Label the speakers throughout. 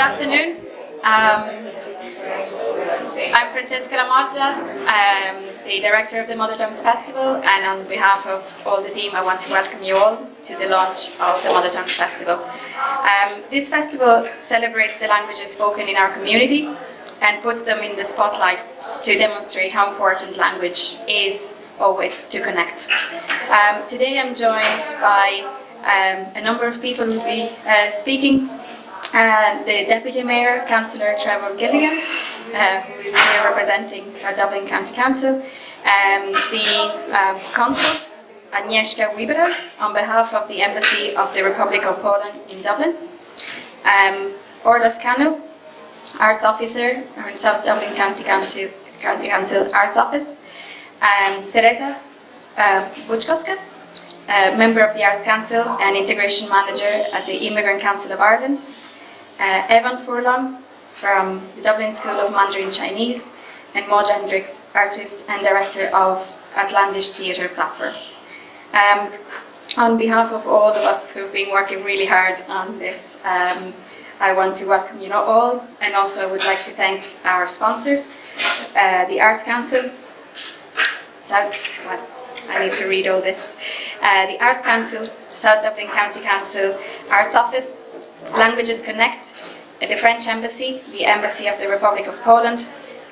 Speaker 1: afternoon. I'm Francesca Lamaggia, the director of the Mother Tongues Festival, and on behalf of all the team I want to welcome you all to the launch of the Mother Tongues Festival. This festival celebrates the languages spoken in our community and puts them in the spotlight to demonstrate how important language is always to connect. Today I'm joined by a number of people who will be speaking. The Deputy Mayor, Councillor Trevor Gilligan, who is here representing our Dublin County Council, the Consul, Agnieszka Wybera, on behalf of the Embassy of the Republic of Poland in Dublin, Orla Scannell, Arts Officer in South Dublin County Council Arts Office, Teresa Buczkowska, Member of the Arts Council and Integration Manager at the Immigrant Council of Ireland, Evan Furlong from the Dublin School of Mandarin Chinese, and Maud Hendricks, Artist and Director of Atlantis Theatre Platform. On behalf of all of us who've been working really hard on this, I want to welcome you all, and also would like to thank our sponsors, the Arts Council, I need to read all this, the Arts Council, South Dublin County Council, Arts Office, Languages Connect, the French Embassy, the Embassy of the Republic of Poland,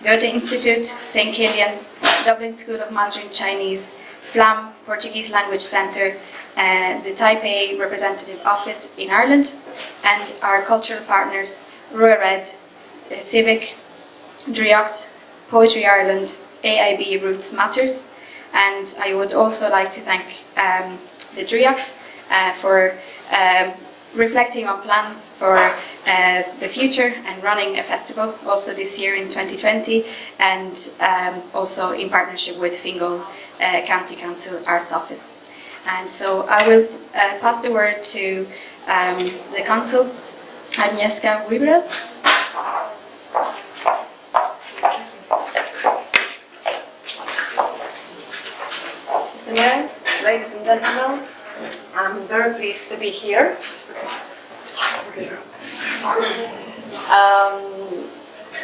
Speaker 1: Goethe Institute, St. Killian's, Dublin School of Mandarin Chinese, FLAM, Portuguese Language Centre, the Taipei Representative Office in Ireland, and our cultural partners, Rua Red, Civic, Driocht, Poetry Ireland, AIB Roots Matters, and I would also like to thank the Driocht for reflecting on plans for the future and running a festival also this year in 2020, and also in partnership with Fingal County Council Arts Office. And so I will pass the word to the Consul, Agnieszka Wybera.
Speaker 2: Mr. Mayor, ladies and gentlemen, I'm very pleased to be here.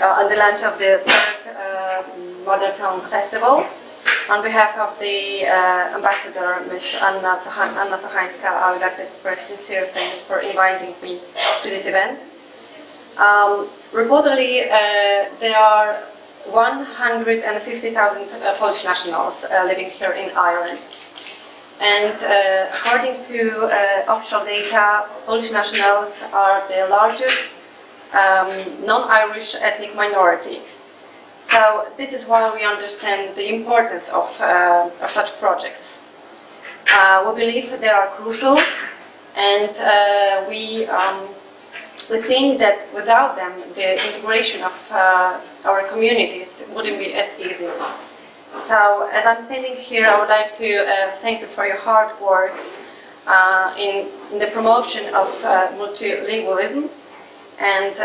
Speaker 2: On the launch of the third Mother Tongue Festival. On behalf of the Ambassador, Ms. Anna Sochańska, I would like to express sincere thanks for inviting me to this event. Reportedly, there are 150,000 Polish nationals living here in Ireland. And according to official data, Polish nationals are the largest non-Irish ethnic minority. So this is why we understand the importance of such projects. We believe they are crucial, and we think that without them, the integration of our communities wouldn't be as easy. So, as I'm standing here, I would like to thank you for your hard work in the promotion of multilingualism and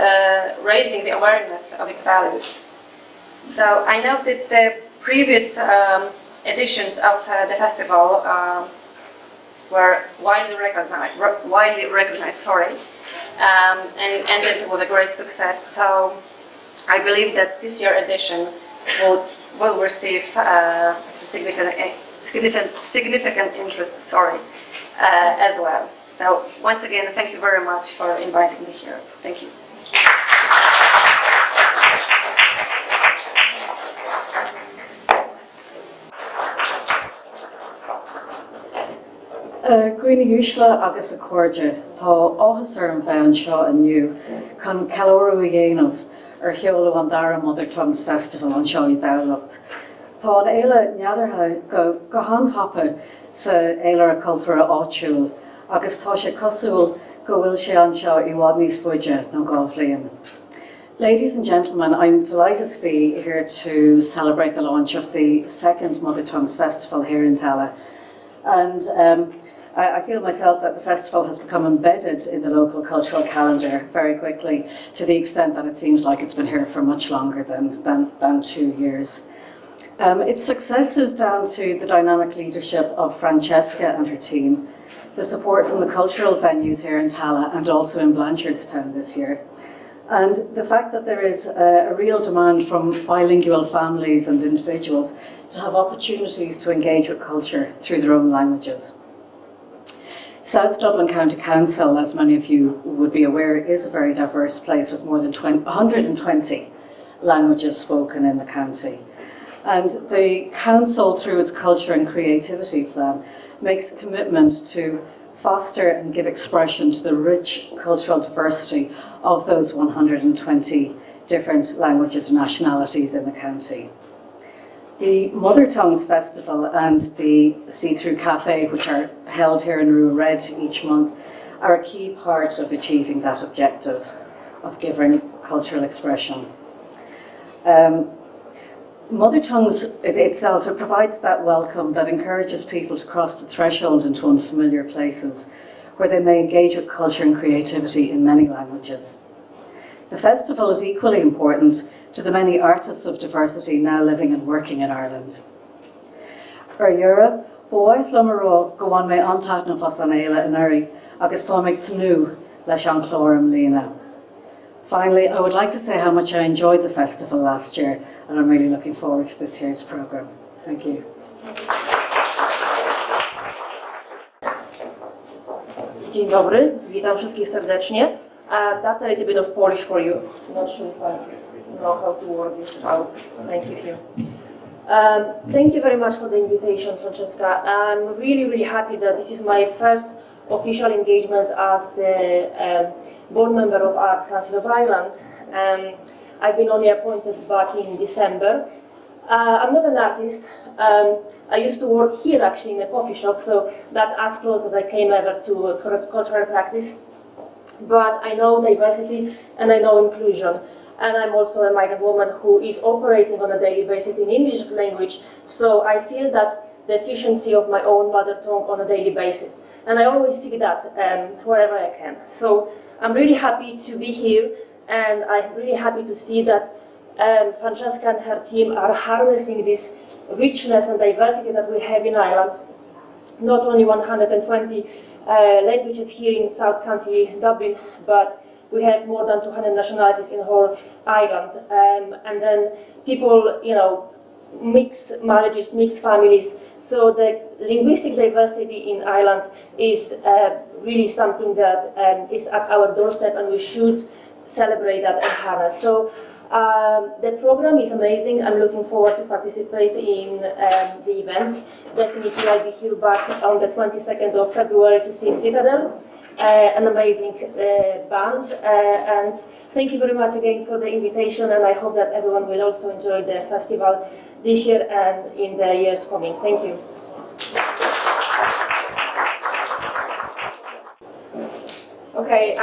Speaker 2: raising the awareness of its values. So, I know that the previous editions of the festival were widely recognized, and ended with a great success. So, I believe that this year's edition will receive significant interest, as well. So once again, thank you very much for inviting me here. Thank you.
Speaker 3: Gwine Ushla agus a cordja, tá áhasar an bhean seo aniu, chun calorú a dhéanamh cheolú an Dara Mother Tongues Festival an seo I dhamhlacht. Tá an éile neadartha go handhapa sa éile a cultúra áitiúil, agus tá sé cosúil go bhfuil sé an seo I bhfad níos fuide nó gá bhliain. Ladies and gentlemen, I'm delighted to be here to celebrate the launch of the second Mother Tongues Festival here in Tallaght. And I feel myself that the festival has become embedded in the local cultural calendar very quickly, to the extent that it seems like it's been here for much longer than 2 years. Its success is down to the dynamic leadership of Francesca and her team, the support from the cultural venues here in Tallaght and also in Blanchardstown this year, And the fact that there is a real demand from bilingual families and individuals to have opportunities to engage with culture through their own languages. South Dublin County Council, as many of you would be aware, is a very diverse place with more than 120 languages spoken in the county. And the council, through its culture and creativity plan, makes a commitment to foster and give expression to the rich cultural diversity of those 120 different languages and nationalities in the county. The Mother Tongues Festival and the See-Through Cafe, which are held here in Rue Red each month, are a key part of achieving that objective of giving cultural expression. Mother Tongues itself, it provides that welcome that encourages people to cross the threshold into unfamiliar places where they may engage with culture and creativity in many languages. The festival is equally important to the many artists of diversity now living and working in Ireland. Eura, bóid lumaró go bhain mé antáithne fas an éile in Uri, agus tá mé tanú leis an chlóram lína. Finally, I would like to say how much I enjoyed the festival last year, and I'm really looking forward to this year's programme. Thank you.
Speaker 4: Dzień dobry, witam wszystkich serdecznie. That's a little bit of Polish for you. Not sure if I know how to word this out. Thank you. Thank you very much for the invitation, Francesca. I'm really happy that this is my first official engagement as the board member of Art Council of Ireland. I've been only appointed back in December. I'm not an artist. I used to work here actually in a coffee shop, so that's as close as I came ever to cultural practice. But I know diversity and I know inclusion. And I'm also a migrant woman who is operating on a daily basis in English language, so I feel that the efficiency of my own mother tongue on a daily basis. And I always seek that wherever I can. So I'm really happy to be here, and I'm really happy to see that Francesca and her team are harnessing this richness and diversity that we have in Ireland. Not only 120 languages here in South County, Dublin, but we have more than 200 nationalities in the whole Ireland. And then people, mix marriages, mix families. So the linguistic diversity in Ireland is really something that is at our doorstep, and we should celebrate that and harness. So the program is amazing. I'm looking forward to participate in the events. Definitely I'll be here back on the 22nd of February to see Citadel, an amazing band. And thank you very much again for the invitation, and I hope that everyone will also enjoy the festival this year and in the years coming. Thank you.
Speaker 5: Okay,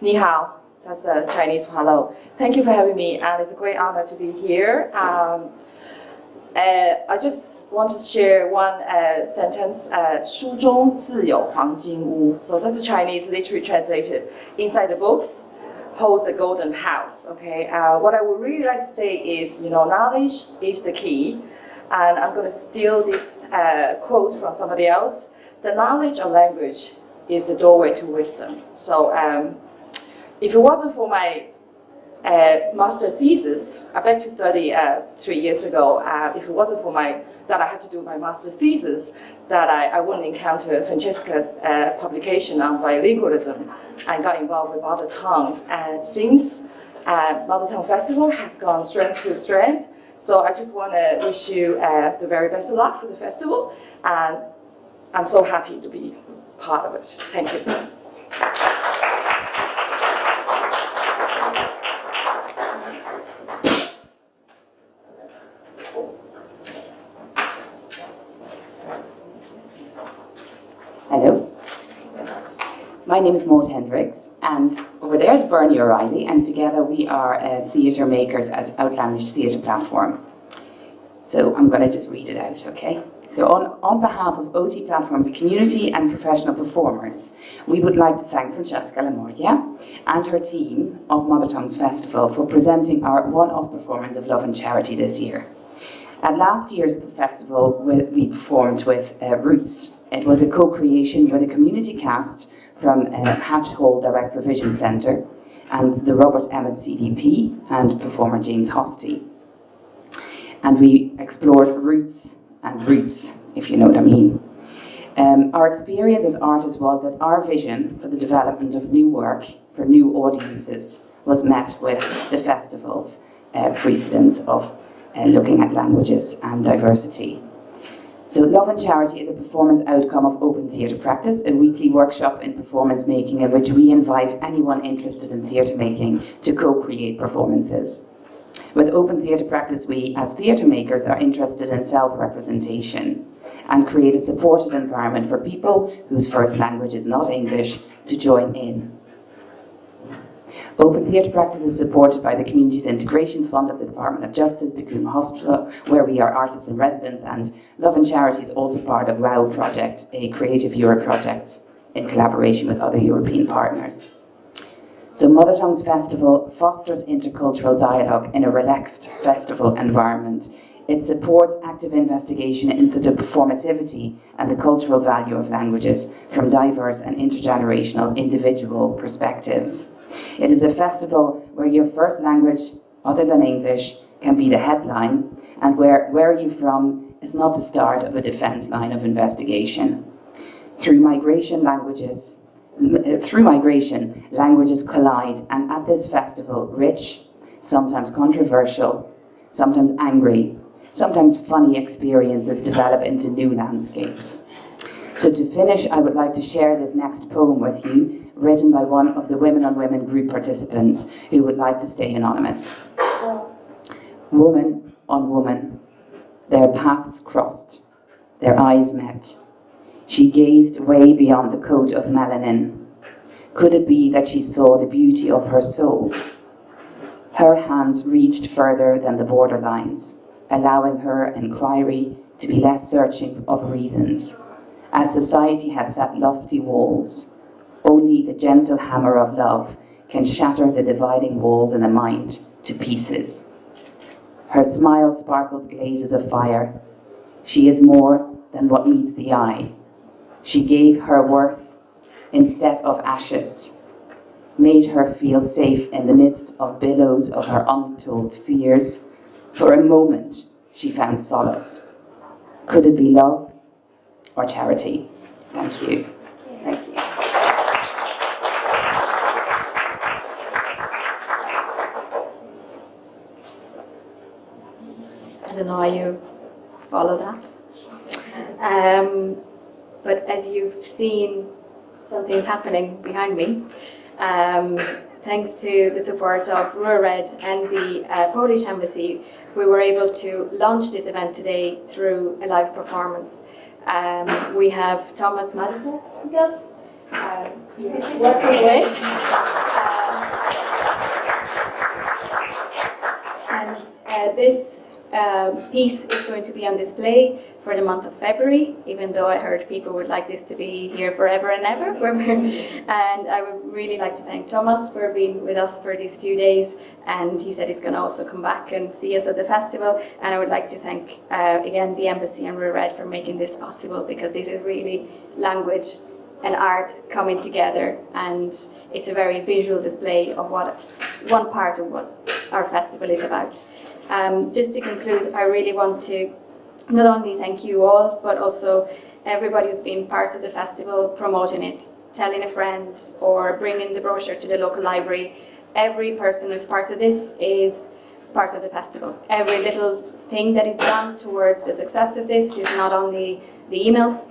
Speaker 5: ni hao. That's Chinese for hello. Thank you for having me, and it's a great honor to be here. I just want to share one sentence, 书中自有黄金屋. So that's the Chinese literally translated. Inside the books holds a golden house. Okay. What I would really like to say is, knowledge is the key. And I'm going to steal this quote from somebody else. The knowledge of language is the doorway to wisdom. So if it wasn't for my master thesis, I began to study 3 years ago. If it wasn't for that I had to do my master thesis, that I wouldn't encounter Francesca's publication on bilingualism and got involved with mother tongues. And since Mother Tongue Festival has gone strength to strength, so I just want to wish you the very best of luck for the festival, and I'm so happy to be part of it. Thank you.
Speaker 6: Hello, my name is Maud Hendricks, and over there is Bernie O'Reilly, and together we are theatre makers at Outlandish Theatre Platform. So I'm going to just read it out, okay? So on behalf of OT Platform's community and professional performers, we would like to thank Francesca Lamorgia and her team of Mother Tongues Festival for presenting our one-off performance of Love and Charity this year. At last year's festival, we performed with Roots. It was a co-creation with a community cast from Hatch Hall Direct Provision Centre and the Robert Emmett CDP and performer James Hosty. And we explored roots and roots, if you know what I mean. Our experience as artists was that our vision for the development of new work for new audiences was met with the festival's precedence of looking at languages and diversity. So Love and Charity is a performance outcome of Open Theatre Practice, a weekly workshop in performance making in which we invite anyone interested in theatre making to co-create performances. With Open Theatre Practice, we as theatre makers are interested in self-representation and create a supportive environment for people whose first language is not English to join in. Open Theatre Practice is supported by the Communities Integration Fund of the Department of Justice, the Coombe Hospital, where we are artists in residence, and Love and Charity is also part of WOW Project, a Creative Europe project in collaboration with other European partners. So Mother Tongues Festival fosters intercultural dialogue in a relaxed festival environment. It supports active investigation into the performativity and the cultural value of languages from diverse and intergenerational individual perspectives. It is a festival where your first language, other than English, can be the headline, and where are you from is not the start of a defense line of investigation. Through migration, languages collide, and at this festival, rich, sometimes controversial, sometimes angry, sometimes funny experiences develop into new landscapes. So to finish, I would like to share this next poem with you, written by one of the Women on Women group participants who would like to stay anonymous. Woman on woman, their paths crossed, their eyes met. She gazed way beyond the coat of melanin. Could it be that she saw the beauty of her soul? Her hands reached further than the borderlines, allowing her inquiry to be less searching of reasons. As society has set lofty walls, only the gentle hammer of love can shatter the dividing walls in the mind to pieces. Her smile sparkled glazes of fire. She is more than what meets the eye. She gave her worth instead of ashes, made her feel safe in the midst of billows of her untold fears. For a moment, she found solace. Could it be love or charity? Thank you. Thank you.
Speaker 1: I don't know how you follow that. But as you've seen, something's happening behind me. Thanks to the support of Red and the Polish Embassy, we were able to launch this event today through a live performance. We have Thomas Madicek with us, working with. This piece is going to be on display for the month of February, even though I heard people would like this to be here forever and ever. And I would really like to thank Thomas for being with us for these few days, and he said he's going to also come back and see us at the festival. And I would like to thank again the Embassy and Red for making this possible, because this is really language and art coming together, and it's a very visual display of what one part of what our festival is about. Just to conclude, I really want to not only thank you all, but also everybody who's been part of the festival, promoting it, telling a friend, or bringing the brochure to the local library. Every person who's part of this is part of the festival. Every little thing that is done towards the success of this is not only the emails,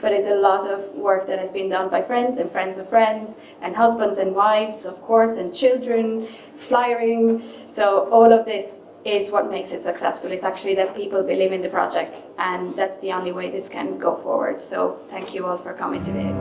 Speaker 1: but it's a lot of work that has been done by friends and friends of friends, and husbands and wives, of course, and children, flyering. So all of this is what makes it successful. It's actually that people believe in the project, and that's the only way this can go forward. So thank you all for coming today.